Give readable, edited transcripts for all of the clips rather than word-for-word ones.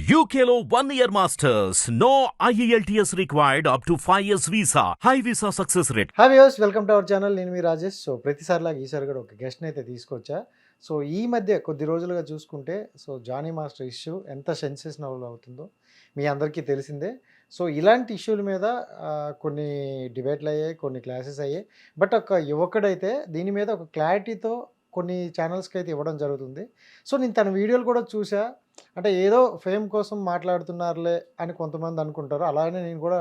UKLO 1 year masters. No IELTS required up to 5 years visa. High visa success rate. Hi viewers, welcome to our channel. నేను మీ Rajesh. So ప్రతిసారిలాగా ఈసారి కూడా ఒక గెస్ట్ని అయితే తీసుకొచ్చా. So ఈ మధ్య కొద్ది రోజులుగా చూసుకుంటే జానీ మాస్టర్ ఇష్యూ ఎంత సెన్సేషనల్ అవుతుందో మీ అందరికీ తెలిసిందే. సో ఇలాంటి ఇష్యూల మీద కొన్ని డిబేట్లు అయ్యాయి, కొన్ని క్లాసెస్ అయ్యాయి. బట్ ఒక యువకుడైతే దీని మీద ఒక క్లారిటీతో కొన్ని ఛానల్స్కి అయితే ఇవ్వడం జరుగుతుంది. సో నేను తన వీడియోలు కూడా చూసా. అంటే ఏదో ఫేమ్ కోసం మాట్లాడుతున్నారులే అని కొంతమంది అనుకుంటారు. అలానే నేను కూడా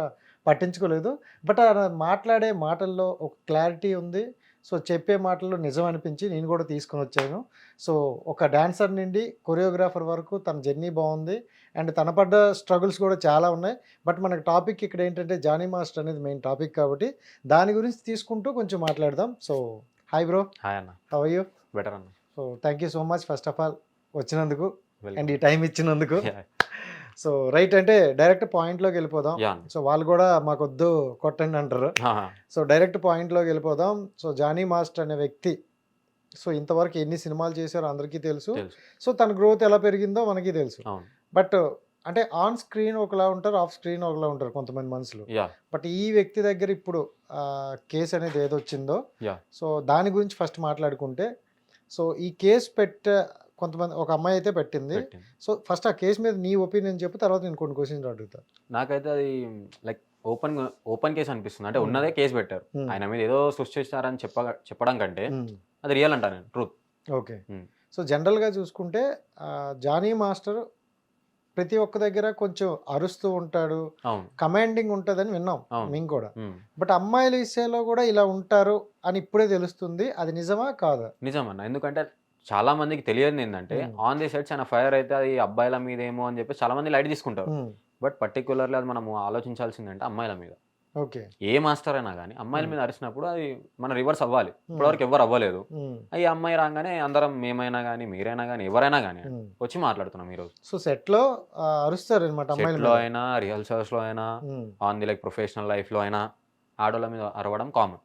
పట్టించుకోలేదు. బట్ మాట్లాడే మాటల్లో ఒక క్లారిటీ ఉంది. సో చెప్పే మాటల్లో నిజం అనిపించి నేను కూడా తీసుకొని వచ్చాను. సో ఒక డాన్సర్ నుండి కొరియోగ్రాఫర్ వరకు తన జర్నీ బాగుంది. అండ్ తన పడ్డ స్ట్రగుల్స్ కూడా చాలా ఉన్నాయి. బట్ మనకు టాపిక్ ఇక్కడ ఏంటంటే జానీ మాస్టర్ అనేది మెయిన్ టాపిక్ కాబట్టి దాని గురించి తీసుకుంటూ కొంచెం మాట్లాడదాం. So hi bro. హాయ్ అన్న. How are you? బెటర్ అన్న. So thank you so much first of all వచ్చినందుకు అండ్ ఈ టైం ఇచ్చినందుకు. సో రైట్, అంటే డైరెక్ట్ పాయింట్లోకి వెళ్ళిపోదాం. సో వాళ్ళు కూడా మాకొద్దు కొట్టండి అంటారు. సో డైరెక్ట్ పాయింట్లోకి వెళ్ళిపోదాం. సో జానీ మాస్టర్ అనే వ్యక్తి సో ఇంతవరకు ఎన్ని సినిమాలు చేశారో అందరికీ తెలుసు. సో తన గ్రోత్ ఎలా పెరిగిందో మనకి తెలుసు. బట్ అంటే ఆన్ స్క్రీన్ ఒకలా ఉంటారు, ఆఫ్ స్క్రీన్ ఒకలా ఉంటారు కొంతమంది మనుషులు. బట్ ఈ వ్యక్తి దగ్గర ఇప్పుడు కేసు అనేది ఏదో వచ్చిందో సో దాని గురించి ఫస్ట్ మాట్లాడుకుంటే, సో ఈ కేసు కొంతమంది ఒక అమ్మాయి అయితే పెట్టింది. సో ఫస్ట్ ఆ కేసు మీద నీ ఒపీనియన్ చెప్పు, తర్వాత నేను కొన్ని క్వశ్చన్స్ అడుగుతాను. నాకైతే అది లైక్ ఓపెన్ కేసు అనిపిస్తుంది. అంటే ఉన్నదే కేసు పెట్టారు, ఆయన మీద ఏదో సృష్టిస్తారని చెప్పడం కంటే అది రియల్ అంటా నేను, ట్రూత్. ఓకే. సో జనరల్గా చూసుకుంటే జానీ మాస్టర్ ప్రతి ఒక్క దగ్గర కొంచెం అరుస్తూ ఉంటాడు, కమాండింగ్ ఉంటుందని విన్నాం మేము కూడా. బట్ అమ్మాయిల విషయంలో కూడా ఇలా ఉంటారు అని ఇప్పుడే తెలుస్తుంది. అది నిజమా కాదా? నిజమన్నా. ఎందుకంటే చాలా మందికి తెలియదు ఏంటంటే ఆన్ ది సెట్స్ ఆయన ఫైర్ అయితే అది అబ్బాయిల మీద ఏమో అని చెప్పి చాలా మంది లైట్ తీసుకుంటారు. బట్ పర్టికులర్లీ అది మనము ఆలోచించాల్సిందంటే అమ్మాయిల మీద. ఓకే. ఏ మాస్టర్ అయినా కానీ అమ్మాయిల మీద అరిచినప్పుడు అది మన రివర్స్ అవ్వాలి. ఇప్పటివరకు ఎవరు అవ్వలేదు. ఈ అమ్మాయి రాగానే అందరం మేమైనా కానీ మీరైనా కానీ ఎవరైనా కానీ వచ్చి మాట్లాడుతున్నాం ఈరోజు. సో సెట్ లో అరుస్తారు అనమాట, సెట్ లో అయినా రిహర్సల్స్ లో అయినా on the like professional life లో అయినా ఆడోళ్ళ మీద అరవడం కామన్.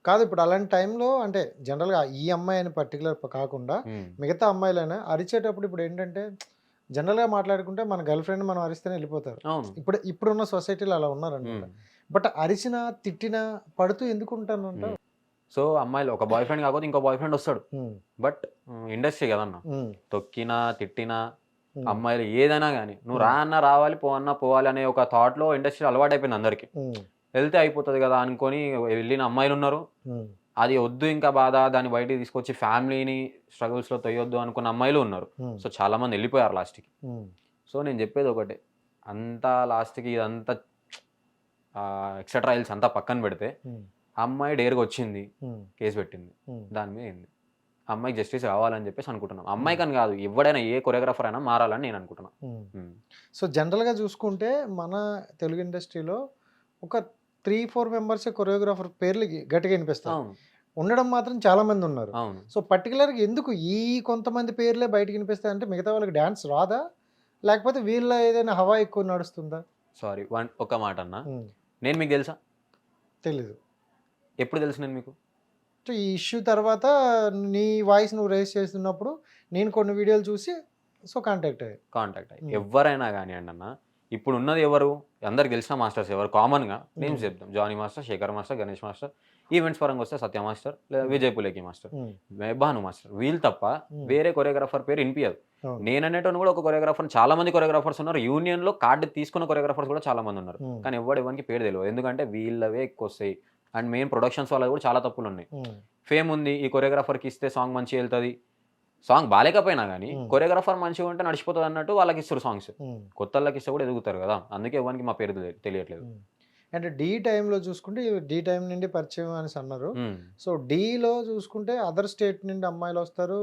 కాదు, ఇప్పుడు అలాంటి టైంలో అంటే జనరల్గా ఈ అమ్మాయి అని పర్టికులర్ కాకుండా మిగతా అమ్మాయిలైనా అరిచేటప్పుడు ఇప్పుడు ఏంటంటే జనరల్గా మాట్లాడుకుంటే మన గర్ల్ ఫ్రెండ్ మనం అరిస్తేనే వెళ్ళిపోతారు. ఇప్పుడున్న సొసైటీలో అలా ఉన్నారనమాట. బట్ అరిచినా తిట్టినా పడుతూ ఎందుకు ఉంటానంట. సో అమ్మాయిలు ఒక బాయ్ ఫ్రెండ్ కాకపోతే ఇంకో బాయ్ ఫ్రెండ్ వస్తాడు. బట్ ఇండస్ట్రీ కదన్నా, తొక్కినా తిట్టినా అమ్మాయిలు ఏదైనా కానీ నువ్వు రా అన్నా రావాలి, పో అన్నా పోవాలి అనే ఒక థాట్ లో ఇండస్ట్రీ అలవాటు అయిపోయింది అందరికి. వెళ్తే అయిపోతుంది కదా అనుకొని వెళ్ళిన అమ్మాయిలు ఉన్నారు. అది వద్దు ఇంకా బాధ, దాన్ని బయటికి తీసుకొచ్చి ఫ్యామిలీని స్ట్రగుల్స్ లో తొయ్యొద్దు అనుకున్న అమ్మాయిలు ఉన్నారు. సో చాలా మంది వెళ్ళిపోయారు లాస్ట్కి. సో నేను చెప్పేది ఒకటే, అంతా లాస్ట్కి ఇదంతా ఎక్సెట్రా రైల్స్ అంతా పక్కన పెడితే అమ్మాయి డేర్గా వచ్చింది, కేసు పెట్టింది, దాని మీద ఏంది అమ్మాయికి జస్టిస్ కావాలని చెప్పేసి అనుకుంటున్నాం. అమ్మాయికి అని కాదు, ఎవడైనా ఏ కొరియోగ్రాఫర్ అయినా మారాలని నేను అనుకుంటున్నాను. సో జనరల్గా చూసుకుంటే మన తెలుగు ఇండస్ట్రీలో ఒక 3-4 మెంబర్స్ కొరియోగ్రాఫర్ పేర్లు గట్టిగా వినిపిస్తాం, ఉండడం మాత్రం చాలా మంది ఉన్నారు. సో పర్టికులర్గా ఎందుకు ఈ కొంతమంది పేర్లే బయటకు వినిపిస్తాయి అంటే మిగతా వాళ్ళకి డాన్స్ రాదా, లేకపోతే వీళ్ళ ఏదైనా హవా ఎక్కువ నడుస్తుందా? సారీ, ఒక మాట అన్న, నేను మీకు తెలుసా? తెలీదు. ఎప్పుడు తెలుసు నేను మీకు? ఈ ఇష్యూ తర్వాత నీ వాయిస్ నువ్వు రేస్ చేస్తున్నప్పుడు నేను కొన్ని వీడియోలు చూసి సో కాంటాక్ట్ అయ్యి ఎవరైనా కానివ్వండి అన్న, ఇప్పుడు ఉన్నది ఎవరు అందరికి తెలిసిన మాస్టర్స్ ఎవరు కామన్గా నేమ్స్ చెప్తాం. Jani master, Shekhar master, Ganesh master, events పరంగా వస్తే సత్య మాస్టర్, లేదా విజయ్ పులేకి మాస్టర్, భాను మాస్టర్, వీళ్ళు తప్ప వేరే కొరియోగ్రాఫర్ పేరు వినిపించదు. నేననేటోని కూడా ఒక కొరియోగ్రాఫర్, చాలా మంది కొరియోగ్రాఫర్స్ ఉన్నారు. యూనియన్ లో కార్డు తీసుకున్న కొరియోగ్రాఫర్స్ కూడా చాలా మంది ఉన్నారు. కానీ ఎవరికి పేరు తెలియదు, ఎందుకంటే వీళ్ళవే ఎక్కువ వస్తాయి. అండ్ మెయిన్ ప్రొడక్షన్స్ వాళ్ళకి కూడా చాలా తప్పులు ఉన్నాయి. ఫేమ్ ఉంది, ఈ కొరియోగ్రాఫర్కి ఇస్తే సాంగ్ మంచిగా వెళ్తుంది, సాంగ్ బాగాలేకపోయినా కానీ కొరియోగ్రాఫర్ మంచిగా ఉంటే నడిచిపోతుంది అన్నట్టు వాళ్ళకి ఇస్తారు సాంగ్స్. కొత్త వాళ్ళకి ఇస్తే కూడా ఎదుగుతారు కదా, అందుకే ఎవరికి మా పేరు తెలియట్లేదు. అంటే డి టైంలో చూసుకుంటే డి టైం నుండి పరిచయం అని అన్నారు. సో డిలో చూసుకుంటే అదర్ స్టేట్ నుండి అమ్మాయిలు వస్తారు,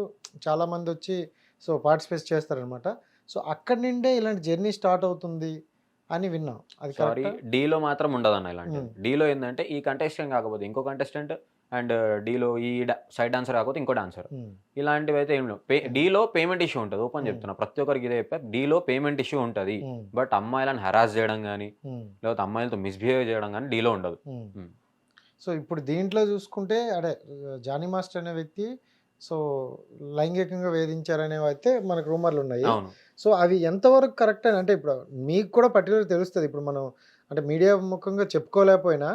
చాలా మంది వచ్చి సో పార్టిసిపేట్ చేస్తారనమాట. సో అక్కడి నుండే ఇలాంటి జర్నీ స్టార్ట్ అవుతుంది అని విన్నాం. అది సారీ, డీలో మాత్రం ఉండదు అన్న ఇలాంటి. డీలో ఏంటంటే ఈ కంటెస్టెంట్ కాకపోతే ఇంకో కంటెస్టెంట్, అండ్ డీలో ఈ సైడ్ డాన్సర్ కాకపోతే ఇంకో డాన్సర్, ఇలాంటివి అయితే ఏం లేవు. డీలో పేమెంట్ ఇష్యూ ఉంటుంది, ఓపెన్ చెప్తున్నా, ప్రతి ఒక్కరికి ఇదే చెప్పారు. డీలో పేమెంట్ ఇష్యూ ఉంటుంది, బట్ అమ్మాయిలను హెరాస్ చేయడం కానీ లేకపోతే అమ్మాయిలతో మిస్బిహేవ్ చేయడం కానీ డీలో ఉండదు. సో ఇప్పుడు దీంట్లో చూసుకుంటే అదే జానీ మాస్టర్ అనే వ్యక్తి సో లైంగికంగా వేధించారనేవి అయితే మనకు రూమర్లు ఉన్నాయి. అవును. సో అవి ఎంతవరకు కరెక్ట్ అని అంటే ఇప్పుడు మీకు కూడా పర్టికులర్ తెలుస్తుంది. ఇప్పుడు మనం అంటే మీడియా ముఖంగా చెప్పుకోలేకపోయినా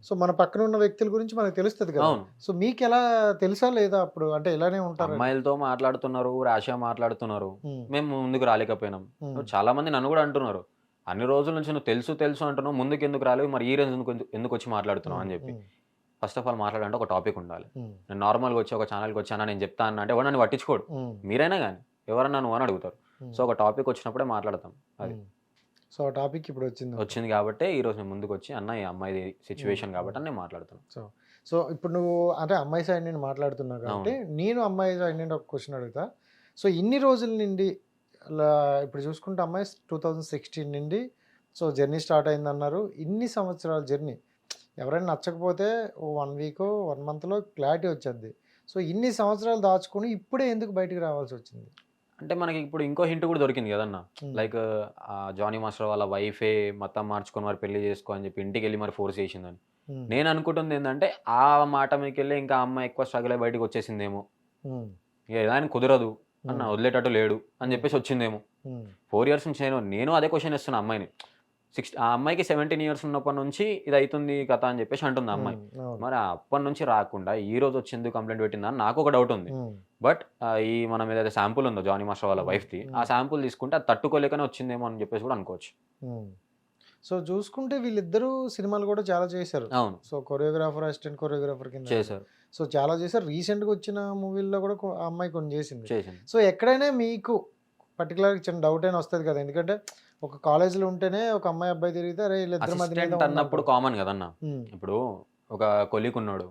సో మన పక్కన ఉన్న వ్యక్తుల గురించి మనకు తెలుస్తుంది కదా. అవును. సో మీకు ఎలా తెలుసా లేదా అప్పుడు అంటే ఇలానే ఉంటారు? అమ్మాయిలతో మాట్లాడుతున్నారు, ర్యాష్గా మాట్లాడుతున్నారు, మేము ముందుకు రాలేకపోయినాం. చాలా మంది నన్ను కూడా అంటున్నారు, అన్ని రోజుల నుంచి నువ్వు తెలుసు తెలుసు అంటున్నావు, ముందుకు ఎందుకు రాలేవు, మరి ఈ రోజు ఎందుకు వచ్చి మాట్లాడుతున్నావు అని చెప్పి. ఫస్ట్ ఆఫ్ ఆల్ మాట్లాడాలంటే ఒక టాపిక్ ఉండాలి. నేను నార్మల్గా వచ్చి ఒక ఛానల్కి వచ్చానా నేను చెప్తా అన్న అంటే ఎవరు నన్ను పట్టించుకోడు. మీరైనా కానీ ఎవరన్నా నువ్వు అని అడుగుతారు. సో ఒక టాపిక్ వచ్చినప్పుడే మాట్లాడతాం. అది సో ఆ టాపిక్ ఇప్పుడు వచ్చింది కాబట్టి ఈ రోజు నేను ముందుకు వచ్చి అన్న ఈ అమ్మాయి సిచ్యువేషన్ కాబట్టి నేను మాట్లాడుతాను. సో ఇప్పుడు నువ్వు అంటే అమ్మాయి సైడ్ నుండి మాట్లాడుతున్నావు కాబట్టి నేను అమ్మాయి సైడ్ నుండి ఒక క్వశ్చన్ అడుగుతా. సో ఇన్ని రోజుల నుండి అలా ఇప్పుడు చూసుకుంటే అమ్మాయి 2016 నుండి సో జర్నీ స్టార్ట్ అయిందన్నారు. ఇన్ని సంవత్సరాల జర్నీ ఎవరైనా నచ్చకపోతే 1 వీక్ 1 మంత్లో క్లారిటీ వచ్చేది. సో ఇన్ని సంవత్సరాలు దాచుకొని ఇప్పుడే ఎందుకు బయటికి రావాల్సి వచ్చింది? అంటే మనకి ఇప్పుడు ఇంకో హింట్ కూడా దొరికింది కదన్న. లైక్ జానీ మాస్టర్ వాళ్ళ వైఫే మతం మార్చుకొని మరి పెళ్లి చేసుకో అని చెప్పి ఇంటికి వెళ్ళి మరి ఫోర్స్ చేసిందని. నేను అనుకుంటుంది ఏంటంటే ఆ మాట మీదకి వెళ్ళి ఇంకా అమ్మాయి ఎక్కువ స్ట్రగుల్ అయ్యి బయటకు వచ్చేసిందేమో, ఇక ఎలా కుదరదు అన్న వదిలేటట్టు లేడు అని చెప్పేసి వచ్చిందేమో. 4 years నుంచి నేను అదే క్వశ్చన్ ఇస్తున్నా అమ్మాయిని. ఆ అమ్మాయికి 17 years ఉన్నప్పటి నుంచి ఇది అవుతుంది కథ అని చెప్పేసి అంటుంది అమ్మాయి. మరి అప్పటి నుంచి రాకుండా ఈ రోజు వచ్చింది కంప్లైంట్ పెట్టిందా అని నాకు ఒక డౌట్ ఉంది. బట్ ఈ మనం ఏదైతే శాంపుల్ ఉందో జానీ మాస్టర్ వాళ్ళ వైఫ్ది, ఆ శాంపుల్ తీసుకుంటే అది తట్టుకోలేకనే వచ్చిందేమో అని చెప్పేసి కూడా అనుకోవచ్చు. సో చూసుకుంటే వీళ్ళిద్దరూ సినిమాలు కూడా చాలా చేశారు. అవును. సో కొరియోగ్రాఫర్, అసిస్టెంట్ కొరియోగ్రాఫర్ కింద చేశారు. సో చాలా చేశారు. రీసెంట్గా వచ్చిన మూవీల్లో కూడా ఆ అమ్మాయి కొన్ని చేసింది. చేసింది. సో ఎక్కడైనా మీకు పర్టికులర్గా చిన్న డౌట్ అయినా వస్తుంది కదా, ఎందుకంటే ఒక కాలేజీలో ఉంటేనే ఒక అమ్మాయి అబ్బాయి తిరిగితే అరే వీళ్ళిద్దరి మధ్య అన్నప్పుడు కామన్ కదన్న. ఇప్పుడు ఒక కొలీగ్ ఉన్నాడు,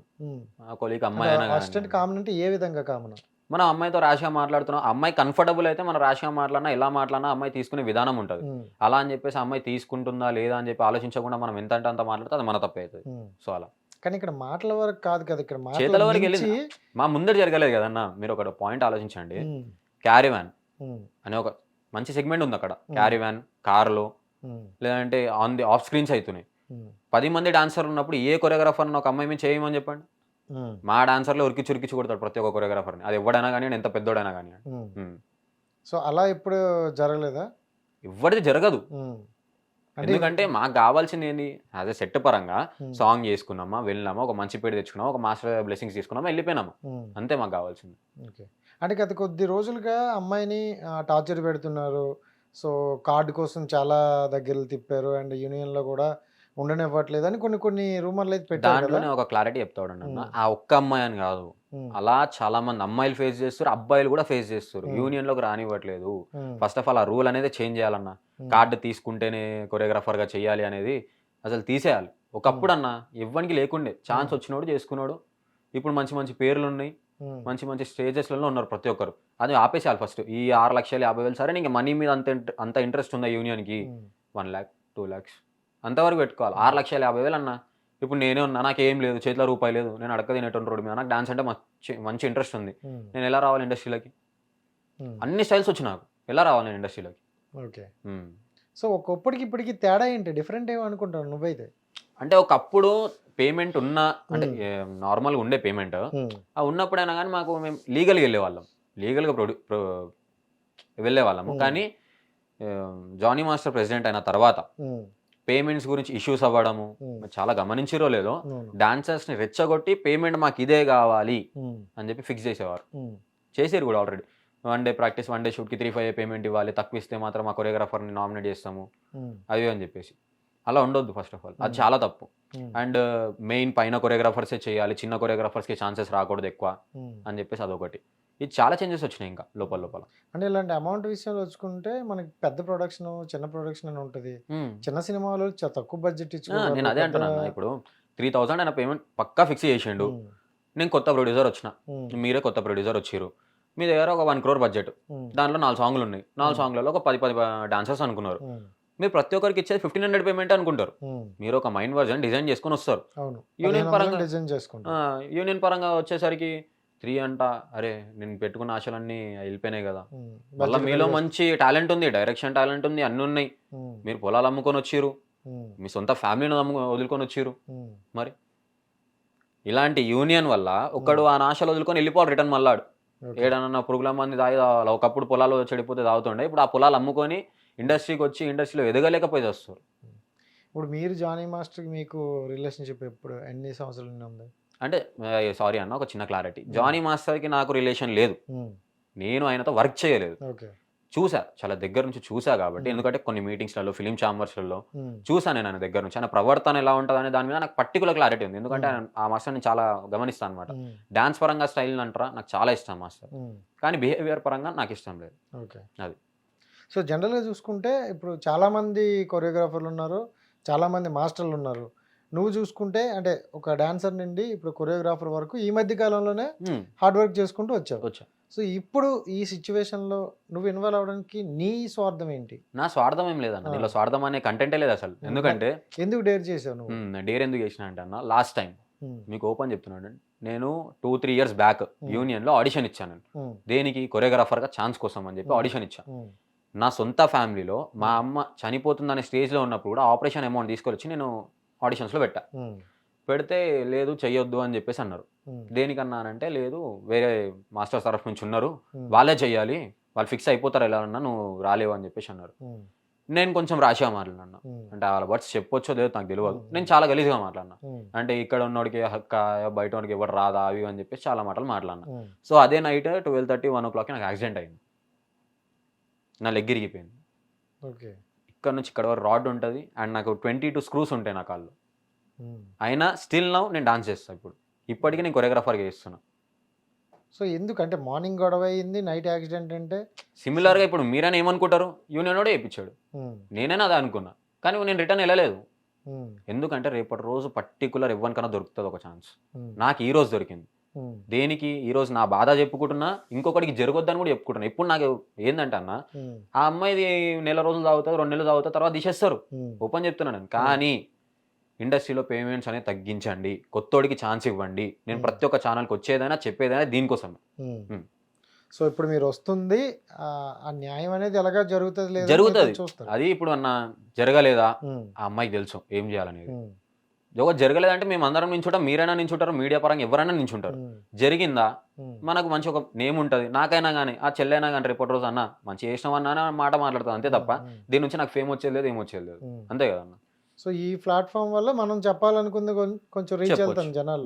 ఆ కొలీగ్ అమ్మాయి అసిస్టెంట్ కామన్ అంటే ఏ విధంగా కామన్? మనం అమ్మాయితో ర్యాష్గా మాట్లాడుతున్నాం, అమ్మాయి కంఫర్టబుల్ అయితే మనం ర్యాష్గా మాట్లాడినా ఎలా మాట్లాడినా అమ్మాయి తీసుకునే విధానం ఉంటుంది. అలా అని చెప్పేసి అమ్మాయి తీసుకుంటుందా లేదా అని చెప్పి ఆలోచించకుండా మనం ఎంత అంటే అంత మాట్లాడితే అది మన తప్పే అవుతుంది. సో అలా కానీ ఇక్కడ మాటల వరకు కాదు కదా, ఇక్కడ చేతుల వరకు వెళ్ళింది. మా ముందర జరగలేదు కదన్న. మీరు ఒక పాయింట్ ఆలోచించండి. క్యారీవ్యాన్ అనే ఒక మంచి సెగ్మెంట్ ఉంది అక్కడ. క్యారీవ్యాన్, కార్లో, లేదంటే ఆన్ ది ఆఫ్ స్క్రీన్స్ అవుతున్నాయి. 10 మంది డాన్సర్ ఉన్నప్పుడు ఏ కొరియోగ్రాఫర్ ఒక అమ్మాయి మీద చేయమని చెప్పండి. మా డాన్సర్లో ఉరికిచ్చి ఉరికిచ్చి కొడతాడు ప్రతి ఒక్క కొరియోగ్రాఫర్ని, అది ఎవడైనా కానీ ఎంత పెద్దోడైనా కానీ. సో అలా ఎప్పుడు జరగలేదా? ఎవరిది జరగదు. ఎందుకంటే మాకు కావాల్సింది ఏంది, యాజ్ ఎ సెట్ పరంగా సాంగ్ చేసుకున్నామా, వెళ్ళినామా, ఒక మంచి పేరు తెచ్చుకున్నామా, ఒక మాస్టర్ బ్లెస్సింగ్స్ తీసుకున్నామా, వెళ్ళిపోయినామా, అంతే మాకు కావాల్సింది. ఓకే. అంటే గత కొద్ది రోజులుగా అమ్మాయిని టార్చర్ పెడుతున్నారు. సో కార్డు కోసం చాలా దగ్గరలు తిప్పారు అండ్ యూనియన్లో కూడా ఉండనివ్వట్లేదు అని కొన్ని రూమర్లు అయితే పెట్టారు. దాంట్లోనే ఒక క్లారిటీ చెప్తాడు అన్న, ఆ ఒక్క అమ్మాయి అని కాదు, అలా చాలా మంది అమ్మాయిలు ఫేస్ చేస్తారు, అబ్బాయిలు కూడా ఫేస్ చేస్తారు. యూనియన్ లోకి రానివ్వట్లేదు. ఫస్ట్ ఆఫ్ ఆల్ ఆ రూల్ అనేది చేంజ్ చేయాలన్న. కార్డు తీసుకుంటేనే కొరియోగ్రాఫర్ గా చెయ్యాలి అనేది అసలు తీసేయాలి. ఒకప్పుడు అన్న ఇవ్వడానికి లేకుండే, ఛాన్స్ వచ్చినోడు చేసుకున్నాడు. ఇప్పుడు మంచి మంచి పేర్లు ఉన్నాయి, మంచి మంచి స్టేజెస్లలో ఉన్నారు ప్రతి ఒక్కరు. అది ఆపేసేయాలి ఫస్ట్. ఈ 6,50,000 సరే, ఇంకా మనీ మీద అంత ఇంట్రెస్ట్ ఉందా యూనియన్కి, 1 lakh 2 lakhs అంతవరకు పెట్టుకోవాలి. 6,50,000 అన్న. ఇప్పుడు నేనే ఉన్నా, నాకేం లేదు, చేతిలో రూపాయి లేదు, నేను అడక్క తినేటువంటి రోడ్డు మీద, నాకు డాన్స్ అంటే మంచి ఇంట్రెస్ట్ ఉంది, నేను ఎలా రావాలి ఇండస్ట్రీలోకి? అన్ని స్టైల్స్ వచ్చి నాకు ఎలా రావాలి నేను ఇండస్ట్రీలోకి? ఓకే. సో ఒకప్పటికి ఇప్పటికి తేడా ఏంటి, డిఫరెంట్ ఏమో అనుకుంటాను నువ్వైతే? అంటే ఒకప్పుడు పేమెంట్ ఉన్న, అంటే నార్మల్గా ఉండే పేమెంట్ ఉన్నప్పుడైనా కానీ మాకు మేము లీగల్గా వెళ్ళేవాళ్ళం, లీగల్గా వెళ్ళేవాళ్ళము. కానీ జానీ మాస్టర్ ప్రెసిడెంట్ అయిన తర్వాత పేమెంట్స్ గురించి ఇష్యూస్ అవ్వడము చాలా గమనించిరో లేదో, డాన్సర్స్ ని రెచ్చగొట్టి పేమెంట్ మాకు ఇదే కావాలి అని చెప్పి ఫిక్స్ చేసేవారు. చేసారు కూడా already. 1 day practice 1 day షూట్కి 3-5 payment ఇవ్వాలి, తక్కువ ఇస్తే మాత్రం మా కొరియోగ్రాఫర్ని నామినేట్ చేస్తాము అవి అని చెప్పేసి. అలా ఉండొద్దు ఫస్ట్ ఆఫ్ ఆల్, అది చాలా తప్పు. అండ్ మెయిన్ పైన కొరియోగ్రాఫర్సే చేయాలి, చిన్న కొరియోగ్రాఫర్స్కి ఛాన్సెస్ రాకూడదు ఎక్కువ అని చెప్పేసి అదొకటి. ఇది చాలా చేంజెస్ వచ్చినాయి ఇంకా లోపల. అంటే ఇలాంటి అమౌంట్ విషయాలు వచ్చుకుంటే మనకి పెద్ద ప్రొడక్షన్, చిన్న ప్రొడక్షన్ అని ఉంటుంది. చిన్న సినిమాలు తక్కువ బడ్జెట్ ఇచ్చుకుంటే, నేను అదే అంటున్నాను. ఇప్పుడు 3,000 అయినా పేమెంట్ పక్కా ఫిక్స్ చేసిండు. నేను కొత్త ప్రొడ్యూసర్ వచ్చిన, మీరే కొత్త ప్రొడ్యూసర్ వచ్చారు, మీ దగ్గర ఒక 1 crore బడ్జెట్, దాంట్లో 4 songs ఉన్నాయి, 4 songs ఒక 10 డాన్సర్స్ అనుకున్నారు. మీరు ప్రతి ఒక్కరికి ఇచ్చేది 1,500 పేమెంట్ అనుకుంటారు. మీరు ఒక మైండ్ వర్జన్ డిజైన్ చేసుకుని వస్తారు. యూనియన్ పరంగా వచ్చేసరికి 3 అంట, అరే నేను పెట్టుకున్న ఆశలన్నీ వెళ్ళిపోయినాయి కదా. మళ్ళీ మీలో మంచి టాలెంట్ ఉంది, డైరెక్షన్ టాలెంట్ ఉంది, అన్ని ఉన్నాయి. మీరు పొలాలు అమ్ముకొని వచ్చిర్రు, మీ సొంత ఫ్యామిలీని వదులుకొని వచ్చిర్రు. మరి ఇలాంటి యూనియన్ వల్ల ఒకడు ఆ ఆశలు వదులుకొని వెళ్ళిపోవాలి రిటర్న్. మళ్ళాడు Okay. ఏడన్నా పురుగుల మంది తాగి ఒకప్పుడు పొలాలు చెడిపోతే తాగుతుండే, ఇప్పుడు ఆ పొలాలు అమ్ముకొని ఇండస్ట్రీకి వచ్చి ఇండస్ట్రీలో ఎదగలేకపోయి వస్తారు. ఇప్పుడు మీరు జానీ మాస్టర్కి మీకు రిలేషన్షిప్ ఎప్పుడు ఎన్ని సంవత్సరాల నుండి ఉంది? అంటే సారీ అన్న, ఒక చిన్న క్లారిటీ. జానీ మాస్టర్కి నాకు రిలేషన్ లేదు, నేను ఆయనతో వర్క్ చేయలేదు. ఓకే. చూసా, చాలా దగ్గర నుంచి చూసా కాబట్టి, ఎందుకంటే కొన్ని మీటింగ్స్లలో ఫిలిం ఛాంబర్స్లలో చూసా నేను ఆయన దగ్గర నుంచి. ఆయన ప్రవర్తన ఎలా ఉంటుంది అనే దాని మీద నాకు పర్టికులర్ క్లారిటీ ఉంది, ఎందుకంటే ఆ మాస్టర్ని చాలా గమనిస్తాను అనమాట. డాన్స్ పరంగా స్టైల్ అంటారా నాకు చాలా ఇష్టం మాస్టర్, కానీ బిహేవియర్ పరంగా నాకు ఇష్టం లేదు. ఓకే. అది. సో జనరల్గా చూసుకుంటే ఇప్పుడు చాలామంది కొరియోగ్రాఫర్లు ఉన్నారు, చాలామంది మాస్టర్లు ఉన్నారు. నువ్వు చూసుకుంటే అంటే ఒక డాన్సర్ నుండి ఇప్పుడు కొరియోగ్రాఫర్ వరకు ఈ మధ్య కాలంలోనే హార్డ్ వర్క్ చేసుకుంటూ వచ్చావు. సో ఇప్పుడు ఈ సిచ్యువేషన్లో నువ్వు ఇన్వాల్వ్ అవడానికి నీ స్వార్థం ఏంటి? నా స్వార్థం ఏం లేదన్న, నీలో స్వార్థం అనే కంటెంటే లేదు అసలు. ఎందుకంటే ఎందుకు డేర్ చేసావు నువ్వు? డేర్ ఎందుకు చేసిన అంటే అన్న, లాస్ట్ టైం మీకు ఓపెన్ చెప్తున్నాను, నేను 2-3 ఇయర్స్ బ్యాక్ యూనియన్లో ఆడిషన్ ఇచ్చాను. దేనికి? కొరియోగ్రాఫర్గా ఛాన్స్ కోసం అని చెప్పి ఆడిషన్ ఇచ్చాను. నా సొంత ఫ్యామిలీలో మా అమ్మ చనిపోతుందనే స్టేజ్లో ఉన్నప్పుడు కూడా ఆపరేషన్ అమౌంట్ తీసుకొచ్చి నేను ఆడిషన్స్లో పెట్టా. పెడితే లేదు చెయ్యొద్దు అని చెప్పేసి అన్నారు. దేనికన్నా అంటే లేదు, వేరే మాస్టర్స్ తరఫు నుంచి ఉన్నారు, వాళ్ళే చెయ్యాలి, వాళ్ళు ఫిక్స్ అయిపోతారు ఎలా అన్నా, నువ్వు రాలేవు అని చెప్పేసి అన్నారు. నేను కొంచెం రాశిగా మాట్లాడినా, అంటే వాళ్ళ వర్డ్స్ చెప్పొచ్చో లేదో నాకు తెలియదు, నేను చాలా గలీజ్గా మాట్లాడినా. అంటే ఇక్కడ ఉన్నోడికి హక్క, బయట వాడికి ఎవరు రాదా అవి అని చెప్పేసి చాలా మాటలు మాట్లాడినా. సో అదే నైట్ 12:30, 1 o'clock నాకు యాక్సిడెంట్ అయింది, నా లెగ్ ఇరిగిపోయింది. ఓకే. ఇక్కడ నుంచి ఇక్కడ వరకు రాడ్ ఉంటుంది అండ్ నాకు 22 స్క్రూస్ ఉంటాయి నా కాళ్ళు. అయినా స్టిల్ నౌ నేను డాన్స్ చేస్తాను, ఇప్పటికీ నేను కొరియోగ్రాఫర్గా చేస్తున్నా. సో ఎందుకంటే మార్నింగ్ గొడవ అయింది, నైట్ యాక్సిడెంట్ అంటే సిమిలర్గా ఇప్పుడు మీరైనా ఏమనుకుంటారు, యూనియన్ కూడా వేయించాడు, నేనైనా అదే అనుకున్నా, కానీ నేను రిటర్న్ వెళ్ళలేదు. ఎందుకంటే రేపటి రోజు పర్టికులర్ ఎవరికైనా దొరుకుతుంది ఒక ఛాన్స్, నాకు ఈ రోజు దొరికింది. దేనికి? ఈ రోజు నా బాధ చెప్పుకుంటున్నా, ఇంకొకటికి జరగొద్దని కూడా చెప్పుకుంటున్నా. ఇప్పుడు నాకు ఏంటంటే అన్న, ఆ అమ్మాయిది నెల రోజులు తాగుతుంది, 2 నెలలు తాగుతుంది, తర్వాత తీసేస్తారు, ఓపెన్ చెప్తున్నాను. కానీ ఇండస్ట్రీలో పేమెంట్స్ అనేది తగ్గించండి, కొత్తోడికి ఛాన్స్ ఇవ్వండి. నేను ప్రతి ఒక్క ఛానల్కి వచ్చేదైనా చెప్పేదైనా దీనికోసం. సో ఇప్పుడు మీరు వస్తుంది, ఆ న్యాయం అనేది ఎలాగా జరుగుతుంది? జరుగుతుంది. అది ఇప్పుడు అన్న జరగలేదా, ఆ అమ్మాయికి తెలుసు ఏం చేయాలనేది. ఎవరు జరగలేదంటే మేము అందరం నించుంటాం, మీరైనా నించుంటారు, మీడియా పరంగా ఎవరైనా నించుంటారు. జరిగిందా మనకు మంచి ఒక నేమ్ ఉంటుంది. నాకైనా కానీ ఆ చెల్లైనా కానీ రేపటి రోజు అన్న మంచి చేసినాం అన్న మాట మాట్లాడుతుంది, అంతే తప్ప దీని నుంచి నాకు ఫేమ్ వచ్చేది లేదు, ఏం వచ్చేది లేదు, అంతే కదా అన్న. సో ఈ ప్లాట్ఫామ్ వల్ల మనం చెప్పాలనుకుంది కొంచెం రీచ్ వెళ్తాం జనాలు.